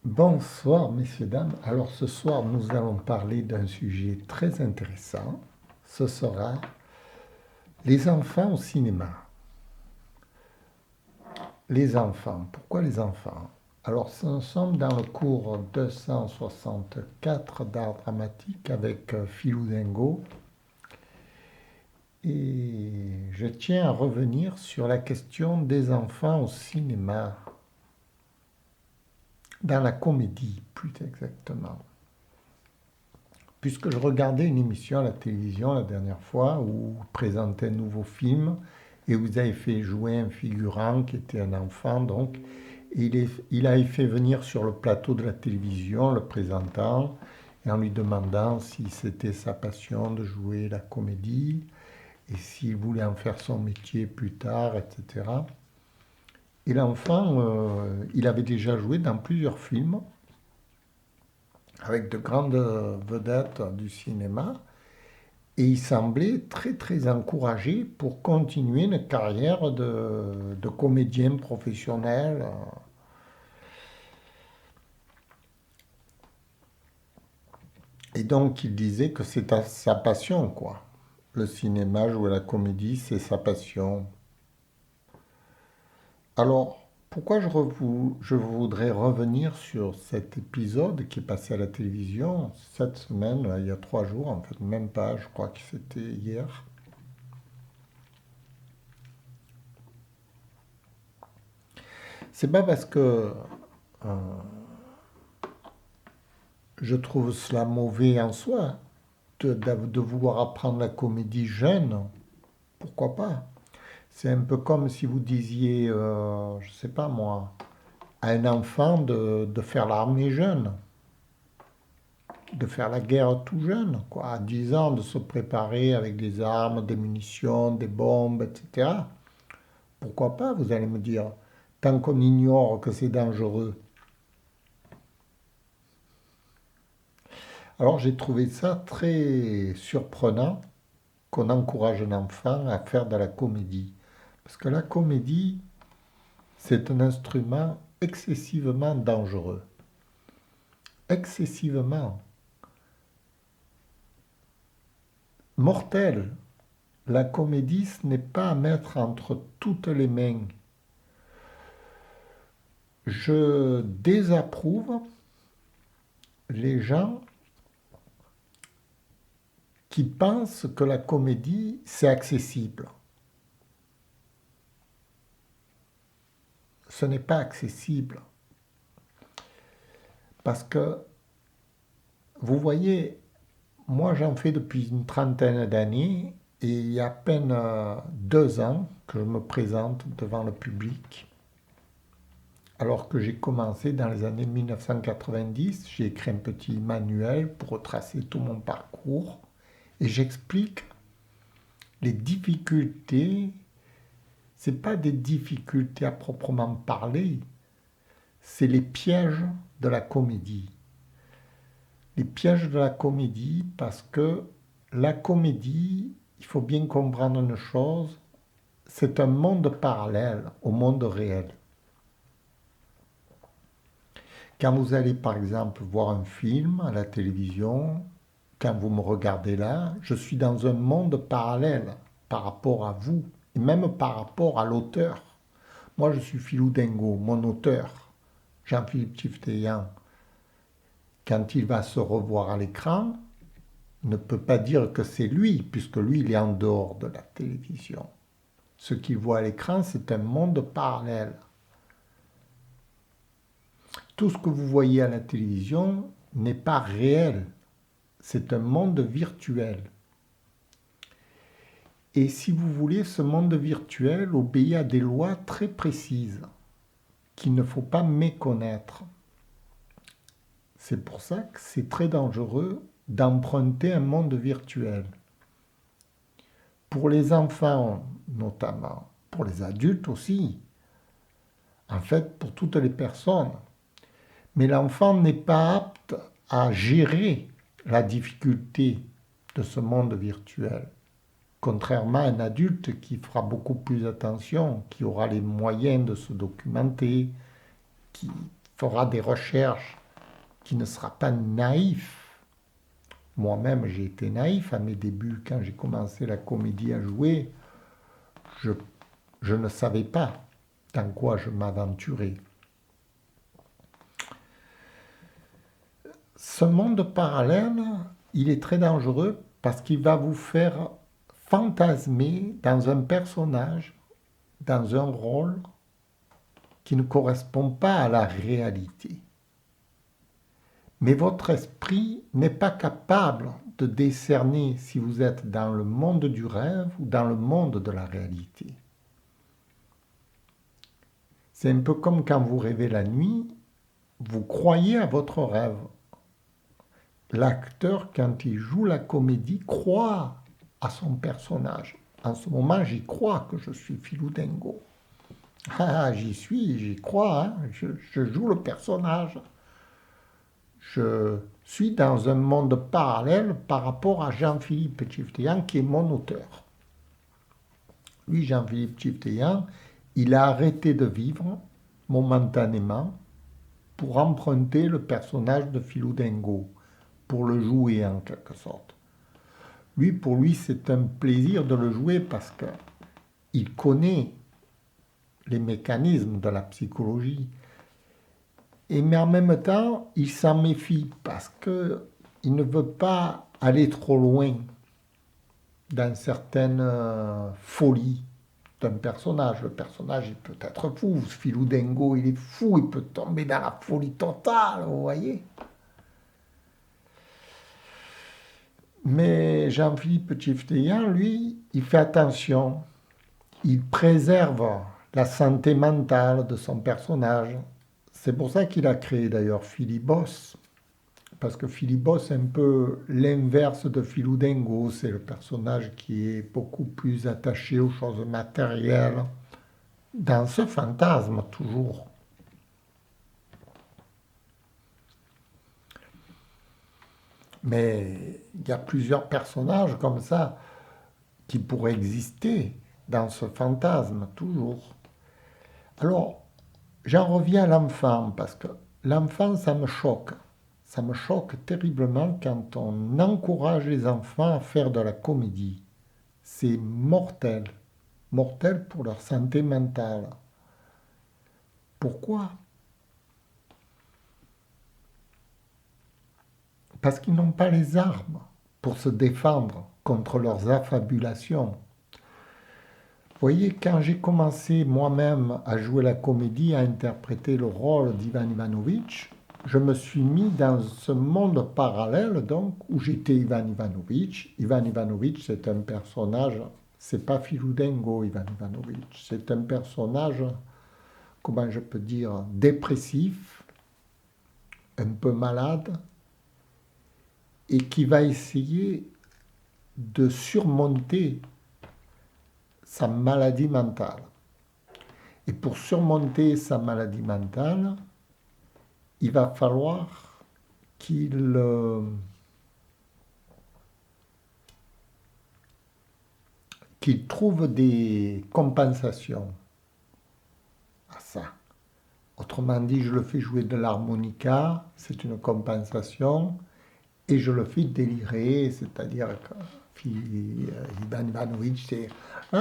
Bonsoir, messieurs, dames. Alors ce soir, nous allons parler d'un sujet très intéressant. Ce sera les enfants au cinéma. Les enfants. Pourquoi les enfants? Alors nous sommes dans le cours 264 d'art dramatique avec Philou Dingo. Et je tiens à revenir sur la question des enfants au cinéma, dans la comédie plus exactement. Puisque je regardais une émission à la télévision la dernière fois où vous présentez un nouveau film et vous avez fait jouer un figurant qui était un enfant, donc il a fait venir sur le plateau de la télévision le présentant et en lui demandant si c'était sa passion de jouer la comédie et s'il voulait en faire son métier plus tard, etc. Et l'enfant, il avait déjà joué dans plusieurs films avec de grandes vedettes du cinéma. Et il semblait très très encouragé pour continuer une carrière de comédien professionnel. Et donc il disait que c'est sa passion, quoi. Le cinéma, jouer la comédie, c'est sa passion. Alors, pourquoi je voudrais revenir sur cet épisode qui est passé à la télévision cette semaine, il y a 3 jours, en fait, même pas, je crois que c'était hier. C'est pas parce que euh, je trouve cela mauvais en soi de vouloir apprendre la comédie jeune. Pourquoi pas? C'est un peu comme si vous disiez, je sais pas moi, à un enfant de faire l'armée jeune, de faire la guerre tout jeune, quoi, à 10 ans, de se préparer avec des armes, des munitions, des bombes, etc. Pourquoi pas, vous allez me dire, tant qu'on ignore que c'est dangereux. Alors j'ai trouvé ça très surprenant qu'on encourage un enfant à faire de la comédie. Parce que la comédie, c'est un instrument excessivement dangereux. Excessivement mortel. La comédie, ce n'est pas à mettre entre toutes les mains. Je désapprouve les gens qui pensent que la comédie, c'est accessible. Ce n'est pas accessible. Parce que, vous voyez, moi j'en fais depuis une trentaine d'années et il y a à peine 2 ans que je me présente devant le public. Alors que j'ai commencé dans les années 1990, j'ai écrit un petit manuel pour retracer tout mon parcours et j'explique les difficultés. Ce n'est pas des difficultés à proprement parler, c'est les pièges de la comédie. Les pièges de la comédie parce que la comédie, il faut bien comprendre une chose, c'est un monde parallèle au monde réel. Quand vous allez par exemple voir un film à la télévision, quand vous me regardez là, je suis dans un monde parallèle par rapport à vous et même par rapport à l'auteur. Moi, je suis Philou Dingo, mon auteur, Jean-Philippe Tifteyan. Quand il va se revoir à l'écran, ne peut pas dire que c'est lui, puisque lui, il est en dehors de la télévision. Ce qu'il voit à l'écran, c'est un monde parallèle. Tout ce que vous voyez à la télévision n'est pas réel, c'est un monde virtuel. Et si vous voulez, ce monde virtuel obéit à des lois très précises qu'il ne faut pas méconnaître. C'est pour ça que c'est très dangereux d'emprunter un monde virtuel. Pour les enfants notamment, pour les adultes aussi, en fait pour toutes les personnes. Mais l'enfant n'est pas apte à gérer la difficulté de ce monde virtuel. Contrairement à un adulte qui fera beaucoup plus attention, qui aura les moyens de se documenter, qui fera des recherches, qui ne sera pas naïf. Moi-même, j'ai été naïf à mes débuts. Quand j'ai commencé la comédie à jouer, je, je ne savais pas dans quoi je m'aventurais. Ce monde parallèle, il est très dangereux parce qu'il va vous faire fantasmer dans un personnage, dans un rôle qui ne correspond pas à la réalité. Mais votre esprit n'est pas capable de décerner si vous êtes dans le monde du rêve ou dans le monde de la réalité. C'est un peu comme quand vous rêvez la nuit, vous croyez à votre rêve. L'acteur, quand il joue la comédie, croit à son personnage. En ce moment, j'y crois que je suis Philou Dingo. Ah, j'y crois, hein. Je joue le personnage. Je suis dans un monde parallèle par rapport à Jean-Philippe Tchifteyan, qui est mon auteur. Lui, Jean-Philippe Tchifteyan, il a arrêté de vivre momentanément pour emprunter le personnage de Philou Dingo, pour le jouer en quelque sorte. Lui, pour lui, c'est un plaisir de le jouer parce qu'il connaît les mécanismes de la psychologie. Mais en même temps, il s'en méfie parce qu'il ne veut pas aller trop loin dans certaines folies d'un personnage. Le personnage, il peut être fou. Philou Dingo, il est fou, il peut tomber dans la folie totale, vous voyez. Mais Jean-Philippe Tchifteyan, lui, il fait attention. Il préserve la santé mentale de son personnage. C'est pour ça qu'il a créé d'ailleurs Philibos. Parce que Philibos, c'est un peu l'inverse de Philou Dingo. C'est le personnage qui est beaucoup plus attaché aux choses matérielles. Dans ce fantasme, toujours. Mais il y a plusieurs personnages comme ça qui pourraient exister dans ce fantasme, toujours. Alors, j'en reviens à l'enfant, parce que l'enfant, ça me choque. Ça me choque terriblement quand on encourage les enfants à faire de la comédie. C'est mortel. Mortel pour leur santé mentale. Pourquoi? Parce qu'ils n'ont pas les armes pour se défendre contre leurs affabulations. Vous voyez, quand j'ai commencé moi-même à jouer la comédie, à interpréter le rôle d'Ivan Ivanovitch, je me suis mis dans ce monde parallèle, donc, où j'étais Ivan Ivanovitch. Ivan Ivanovitch, c'est un personnage, c'est pas Philou Dingo, Ivan Ivanovitch. C'est un personnage, comment je peux dire, dépressif, un peu malade, et qui va essayer de surmonter sa maladie mentale. Et pour surmonter sa maladie mentale, il va falloir qu'il trouve des compensations à ça. Autrement dit, je le fais jouer de l'harmonica, c'est une compensation, et je le fais délirer, c'est-à-dire que Ivan Ivanovitch, c'est c'est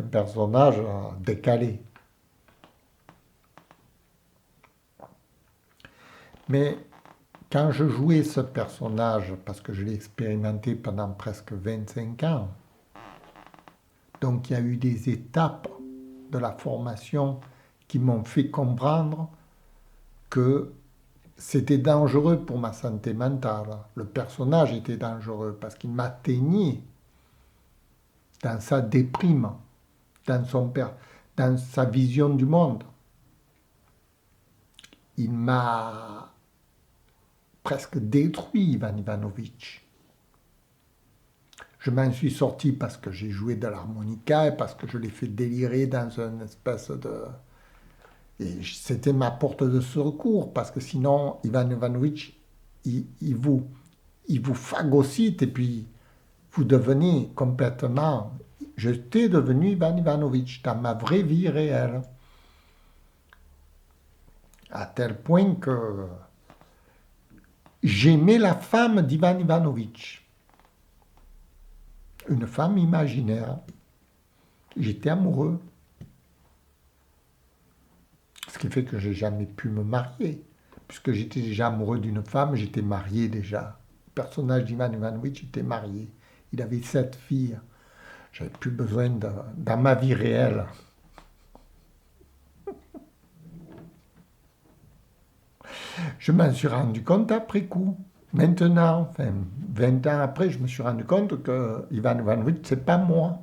un personnage décalé. Mais quand je jouais ce personnage, parce que je l'ai expérimenté pendant presque 25 ans, donc il y a eu des étapes de la formation qui m'ont fait comprendre que c'était dangereux pour ma santé mentale. Le personnage était dangereux parce qu'il m'atteignait dans sa déprime, dans sa vision du monde. Il m'a presque détruit, Ivan Ivanovitch. Je m'en suis sorti parce que j'ai joué de l'harmonica et parce que je l'ai fait délirer dans une espèce de... Et c'était ma porte de secours, parce que sinon, Ivan Ivanovitch, il vous phagocyte et puis vous devenez complètement... J'étais devenu Ivan Ivanovitch dans ma vraie vie réelle. À tel point que j'aimais la femme d'Ivan Ivanovitch. Une femme imaginaire. J'étais amoureux. Ce qui fait que j'ai jamais pu me marier. Puisque j'étais déjà amoureux d'une femme, j'étais marié déjà. Le personnage d'Ivan Ivanovitch était marié. Il avait 7 filles. J'avais plus besoin dans ma vie réelle. Je m'en suis rendu compte après coup. Maintenant, enfin, 20 ans après, je me suis rendu compte que Ivan Ivanovitch, c'est pas moi.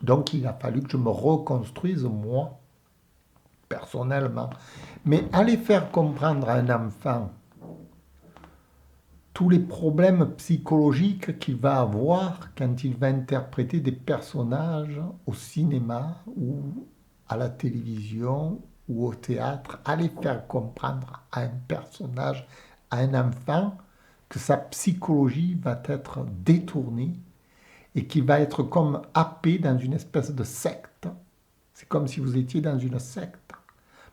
Donc, il a fallu que je me reconstruise moi, personnellement. Mais aller faire comprendre à un enfant tous les problèmes psychologiques qu'il va avoir quand il va interpréter des personnages au cinéma ou à la télévision ou au théâtre, aller faire comprendre à un personnage, à un enfant, que sa psychologie va être détournée et qu'il va être comme happé dans une espèce de secte. C'est comme si vous étiez dans une secte,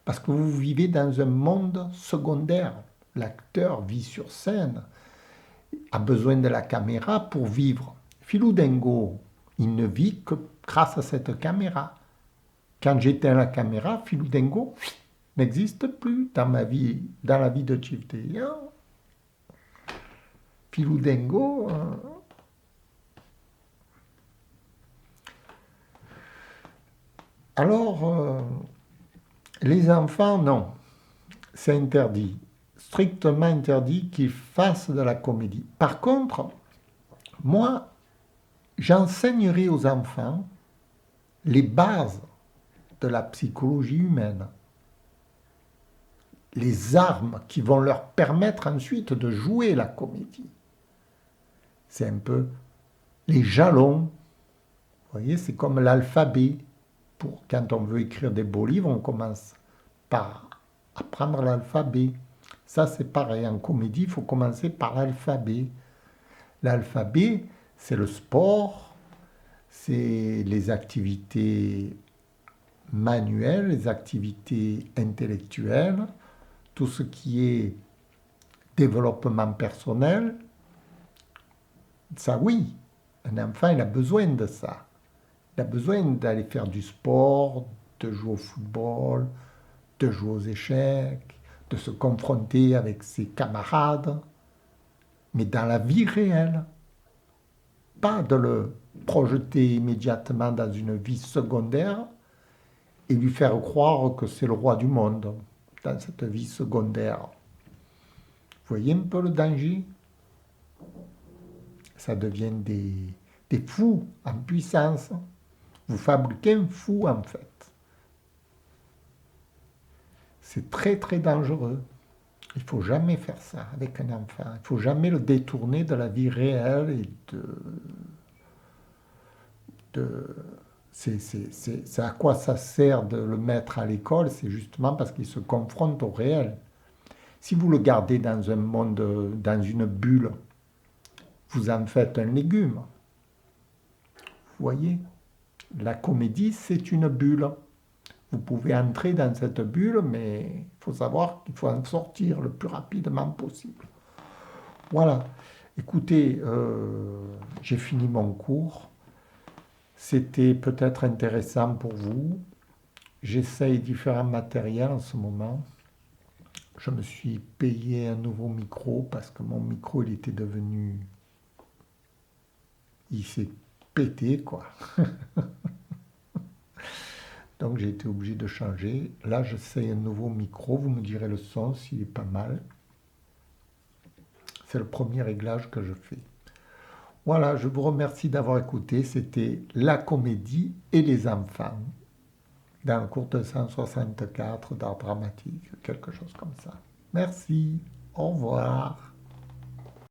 parce que vous vivez dans un monde secondaire. L'acteur vit sur scène, a besoin de la caméra pour vivre. Philou Dingo, il ne vit que grâce à cette caméra. Quand j'éteins la caméra, Philou Dingo n'existe plus dans ma vie, dans la vie de Chief Day. Philou Dingo... Alors, les enfants, non. C'est interdit. Strictement interdit qu'ils fassent de la comédie. Par contre, moi, j'enseignerai aux enfants les bases de la psychologie humaine, les armes qui vont leur permettre ensuite de jouer la comédie. C'est un peu les jalons. Vous voyez, c'est comme l'alphabet. Quand on veut écrire des beaux livres, on commence par apprendre l'alphabet. Ça, c'est pareil. En comédie, il faut commencer par l'alphabet. L'alphabet, c'est le sport, c'est les activités manuelles, les activités intellectuelles, tout ce qui est développement personnel. Ça, oui, un enfant, il a besoin de ça. Il a besoin d'aller faire du sport, de jouer au football, de jouer aux échecs, de se confronter avec ses camarades, mais dans la vie réelle. Pas de le projeter immédiatement dans une vie secondaire et lui faire croire que c'est le roi du monde dans cette vie secondaire. Vous voyez un peu le danger? Ça devient des fous en puissance. Vous fabriquez un fou en fait. C'est très très dangereux. Il ne faut jamais faire ça avec un enfant. Il ne faut jamais le détourner de la vie réelle et c'est à quoi ça sert de le mettre à l'école, c'est justement parce qu'il se confronte au réel. Si vous le gardez dans un monde, dans une bulle, vous en faites un légume. Vous voyez? La comédie, c'est une bulle. Vous pouvez entrer dans cette bulle, mais il faut savoir qu'il faut en sortir le plus rapidement possible. Voilà. Écoutez, j'ai fini mon cours. C'était peut-être intéressant pour vous. J'essaye différents matériels en ce moment. Je me suis payé un nouveau micro parce que mon micro, il était devenu... Il s'est pété, quoi. Donc j'ai été obligé de changer. Là, j'essaye un nouveau micro. Vous me direz le son s'il est pas mal. C'est le premier réglage que je fais. Voilà, je vous remercie d'avoir écouté. C'était la comédie et les enfants dans le cours 264 d'art dramatique, quelque chose comme ça. Merci, au revoir.